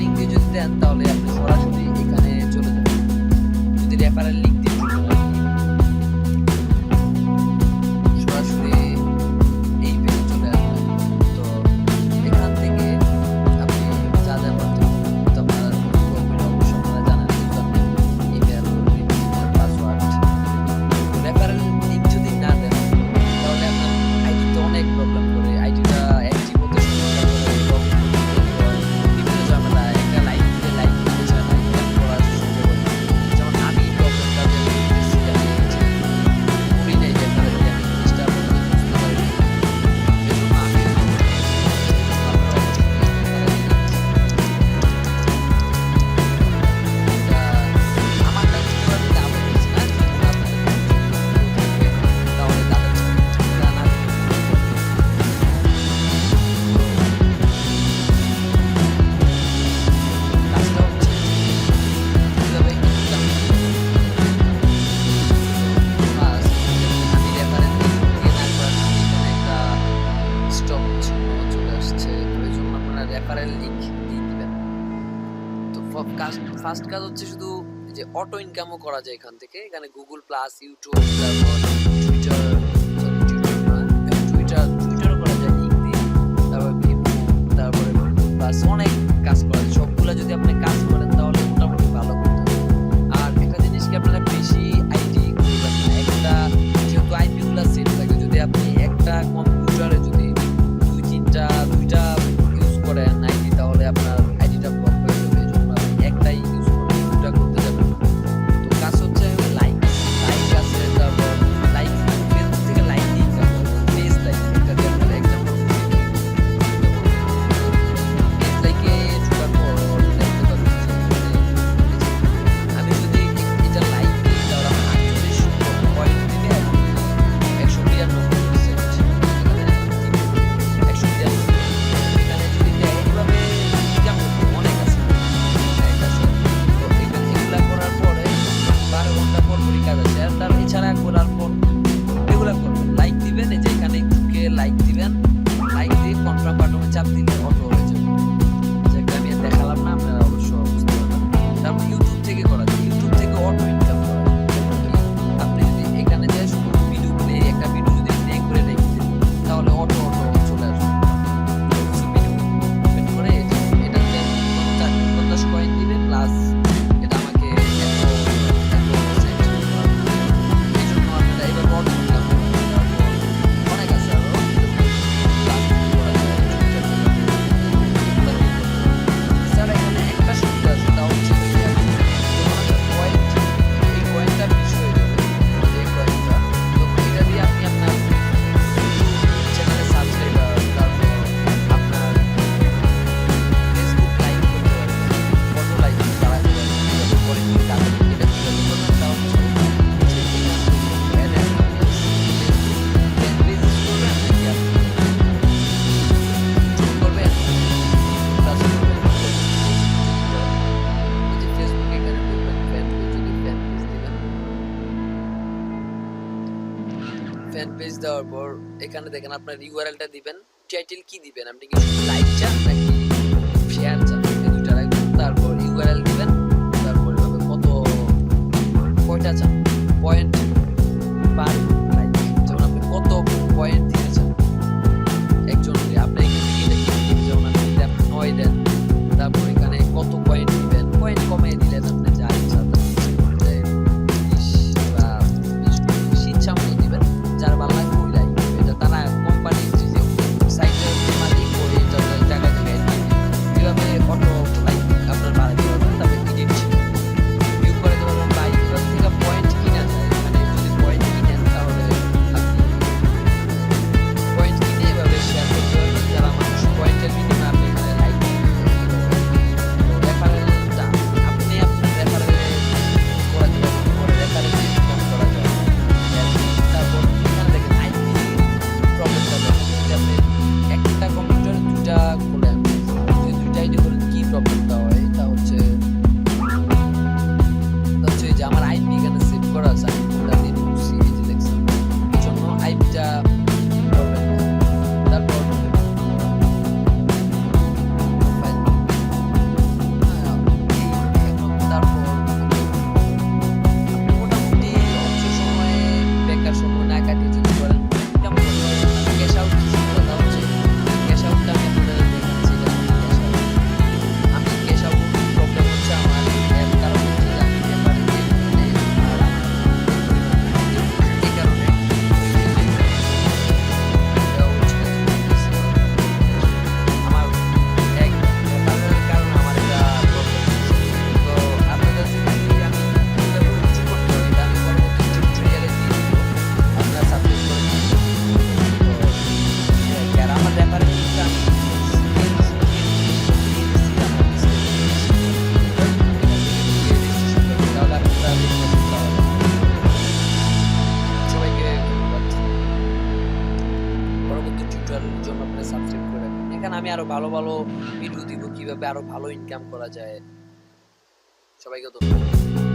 Link দিয়ে যদি দেন তাহলে আপনি সরাসরি এখানে চলে যাবেন। যদি রেফারেল লিঙ্ক দিয়ে সরাসরি এই পেজে চলে আসবেন। তো এখান থেকে আপনি যা যা করতে তো আপনার অবশ্যই আপনারা জানেন ইমেল, পাসওয়ার্ড। রেফারেল লিঙ্ক যদি না দেন তাহলে আপনার আইডিতে অনেক প্রবলেম করে, আইডিটা অ্যাক্টিভ হতে সমস্যা করে, বিভিন্ন ঝামেলা, একটা লাইক দিতে লাইক দিতে চায় না, ইনকাম করার সুযোগ হয় না। যেমন আমি প্রবলেমটা দেখতেছি, আমি করি নাই রেফারেল দিয়ে, আমি জিনিসটা প্রথমে বুঝতে পারি। এজন্য আমি আমারটা কিন্তু আমি না বলছি না, তাহলে তাদের জানা কাজটা হচ্ছে কিভাবে ইনকাম প্লাস আমি রেফারেন্স দিয়ে না করার এখানে একটা স্টপ চলে আসছে। তো এই জন্য আপনারা রেফারেল লিঙ্ক দিয়ে দিবেন। তো ফার্স্ট কাজ হচ্ছে শুধু যে অটো ইনকামও করা যায় এখান থেকে। এখানে গুগল প্লাস, ইউটিউব, তারপর টুইটারও করা যায় লিঙ্ক দিয়ে, তারপর ভিভো, তারপরে প্লাস অনেক কাজ করা যায়। সবগুলা যদি আপনি কাজ করেন তাহলে মোটামুটি ভালো করতে হবে। আর একটা জিনিস কি, আপনারা বেশি আইডি করবেন না। একটা যেহেতু আইপি গুলা সেট থাকে, যদি আপনি একটা কম্পিউটারে যদি দুইটা ইউজ করেন আইডি, তাহলে আপনার আইডিটা ব্লক হয়ে যাবে। এই জন্য আপনি একটাই ইউজ করবেন, দুটা করতে যাবেন না। তো কাজ হচ্ছে লাইক আছে, তারপর লাইক ফেসবুক থেকে লাইক দিয়ে ইনকাম করবেন। পেজ লাইক একটা দিয়ে আপনার এক্সাম্পল পেজ লাইকে ঢোকার পর দেখতে পাবেন আমি যদি এটা লাইক দিই তাহলে আমার 48 পয়েন্ট দিবে, 192%। এখানে 192, এখানে যদি দেয় এইভাবে ইনকাম করতে অনেক আছে, তো এগুলা করার পরে 12 ঘন্টা পর পরই কাজ আছে। আর তার এছাড়া করার পর এগুলা করবেন, লাইক দিবেন, এই যে এখানে ঢুকে লাইক দিবেন, লাইক দিয়ে কনফার্ম বাটনে চাপ দিলে অটো হয়ে যাবে। যেটা আমি দেখালাম না, আপনারা অবশ্যই বুঝতে পারবেন। তারপর ইউটিউব থেকে করা যায়, ইউটিউব থেকে অটো ইনকাম করা যায়। যেমন কি আপনি যদি এখানে যে শুধু ভিডিও প্লে, একটা ভিডিও যদি প্লে করে রেখে দেন তাহলে অটো চলে আসবে। ভিডিও ওপেন করে এটাতে 50 কয়েন দিবে, প্লাস এটা আমাকে এত সেট এই জন্য আপনারা এবার অটো ইনকাম করবেন। তারপর অনেক আছে আরো স্যার। এখানে একটা সুবিধা আছে, তা হচ্ছে যে পয়েন্ট, এই কয়েনটা মিস হয়ে যাবে, এই কয়েনটা, তো এটা দিয়ে আপনি আপনার চ্যানেলে সাবস্ক্রাইবার, তারপর আপনার ফেসবুক লাইক করতে পারবেন, ফটো লাইক বাড়াতে পারবেন। পরে কি তাদের এটা কিভাবে করবেন, তা হচ্ছে ফ্যান পেজ দেওয়ার পর এখানে দেখেন আপনার ইউআরএলটা দিবেন। টাইটেল কি দিবেন, আপনি কি লাইক চান নাকি শেয়ার চান, এই দুইটা রাখবেন। তারপর ইউআরএল দিবেন, তারপর এভাবে কয়টা চান পয়েন্ট পার লাইক, যেমন আপনি কত পয়েন্ট দিতে চান একজনকে, আপনি এখান থেকে দেখবেন। যেমন আপনি যদি আপনি 9 দেন, তারপর এখানে কত পয়েন্ট দিবেন, পয়েন্ট কমিয়ে দিলেন আপনি যা ইচ্ছা 20 বা 20 ইচ্ছা মতো দিবেন, যার ভালো লাগবে ওই লাইক। এটা তারা কোম্পানির যে সাইটের মালিক, ওই জায়গায় আরো ভালো ভালো ভিডিও দিব, কিভাবে আরো ভালো ইনকাম করা যায়। সবাইকে ধন্যবাদ।